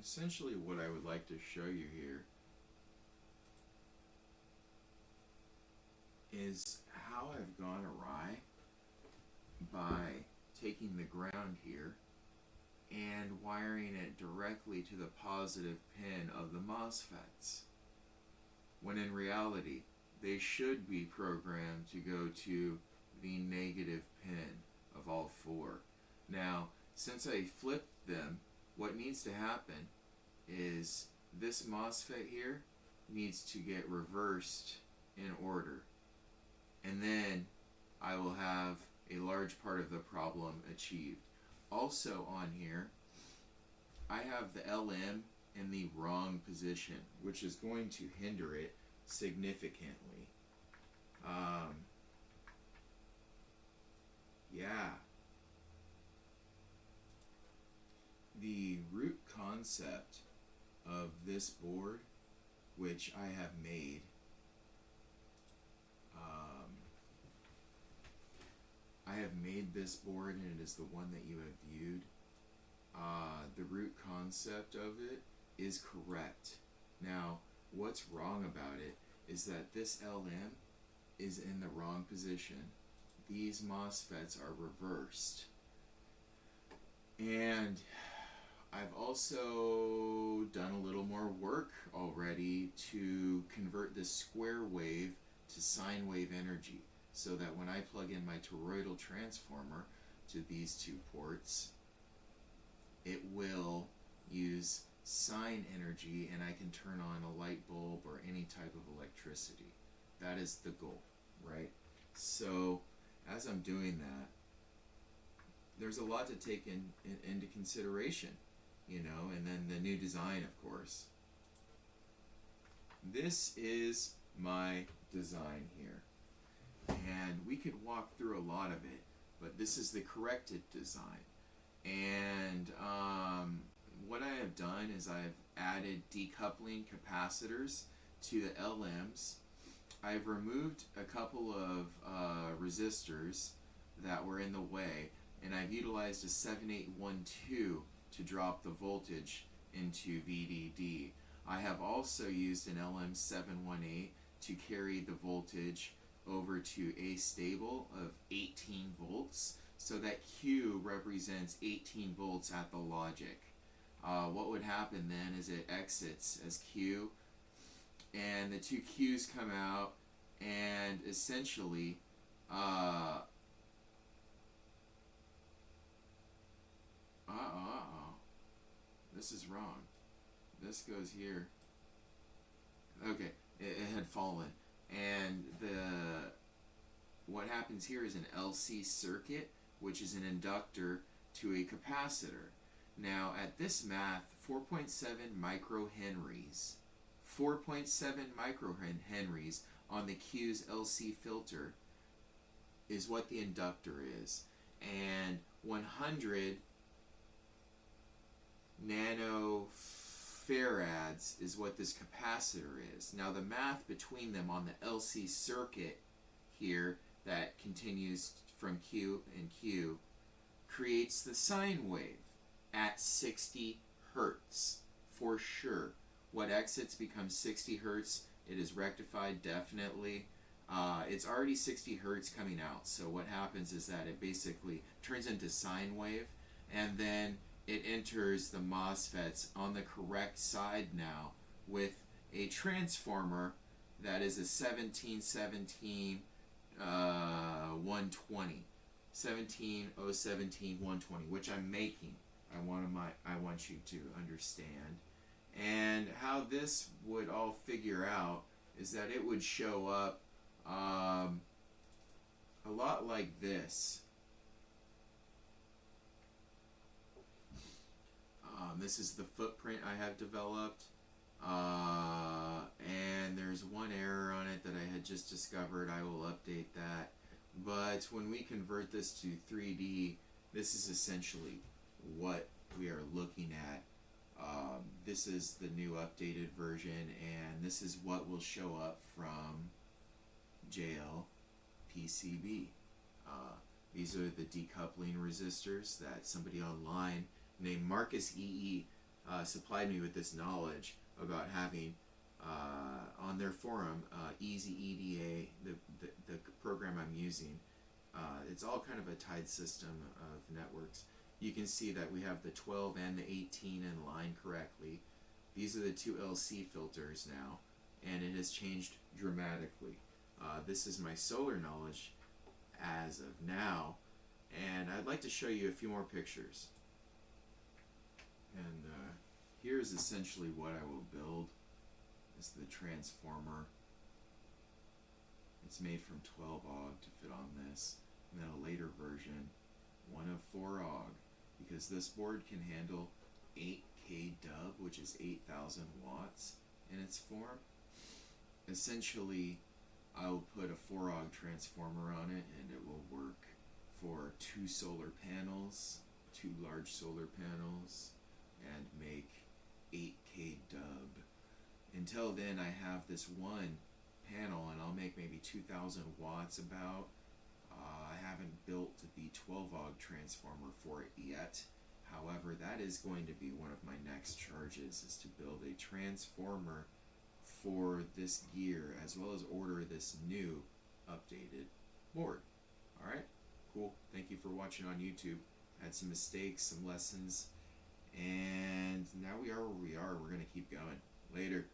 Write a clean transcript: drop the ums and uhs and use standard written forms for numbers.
essentially what I would like to show you here is how I've gone awry by taking the ground here and wiring it directly to the positive pin of the MOSFETs, when in reality they should be programmed to go to the negative pin of all four. Now, since I flipped them, what needs to happen is this MOSFET here needs to get reversed in order, and then I will have a large part of the problem achieved. Also on here, I have the LM in the wrong position, which is going to hinder it significantly. Yeah. The root concept of this board, which I have made, I have made this board, and it is the one that you have viewed. The root concept of it is correct. Now, what's wrong about it is that this LM is in the wrong position. These MOSFETs are reversed. And I've also done a little more work already to convert this square wave to sine wave energy, so that when I plug in my toroidal transformer to these two ports, it will use sine energy, and I can turn on a light bulb or any type of electricity. That is the goal, right? So as I'm doing that, there's a lot to take into consideration, and then the new design, of course. This is my design here, and we could walk through a lot of it, but this is the corrected design. And what I have done is I've added decoupling capacitors to the LMs. I've removed a couple of resistors that were in the way, and I've utilized a 7812 to drop the voltage into VDD. I have also used an LM718 to carry the voltage over to a stable of 18 volts, so that Q represents 18 volts at the logic. What would happen then is it exits as Q, and the two Q's come out, and essentially this is wrong. This goes here. Okay, it had fallen, and what happens here is an LC circuit, which is an inductor to a capacitor. Now at this math, 4.7 microhenries, 4.7 microhenries on the Q's LC filter is what the inductor is, and 100 nanofarads is what this capacitor is. Now the math between them on the LC circuit here that continues from Q and Q creates the sine wave at 60 hertz for sure. What exits becomes 60 hertz. It is rectified definitely. It's already 60 hertz coming out, so what happens is that it basically turns into sine wave, and then it enters the MOSFETs on the correct side now with a transformer that is a 1717 120, 17017 120, which I'm making. I want you to understand. And how this would all figure out is that it would show up a lot like this. This is the footprint I have developed, and there's one error on it that I had just discovered. I will update that. But when we convert this to 3D, this is essentially what we are looking at. This is the new updated version, and this is what will show up from JLPCB. These are the decoupling resistors that somebody online named Marcus EE supplied me with this knowledge about having on their forum, Easy EDA, the program I'm using. It's all kind of a tied system of networks. You can see that we have the 12 and the 18 in line correctly. These are the two LC filters now, and it has changed dramatically. This is my solar knowledge as of now, and I'd like to show you a few more pictures. And here's essentially what I will build. This is the transformer. It's made from 12 AUG to fit on this, and then a later version, 1 of 4 AUG, because this board can handle 8K dub, which is 8,000 watts in its form. Essentially, I'll put a 4 AUG transformer on it, and it will work for 2 solar panels, 2 large solar panels, and make 8K dub. Until then, I have this one panel, and I'll make maybe 2,000 watts about. I haven't built the 12 AUG transformer for it yet. However, that is going to be one of my next charges, is to build a transformer for this gear, as well as order this new updated board. Alright, cool. Thank you for watching on YouTube. Had some mistakes, some lessons, and now we are where we are. We're going to keep going. Later.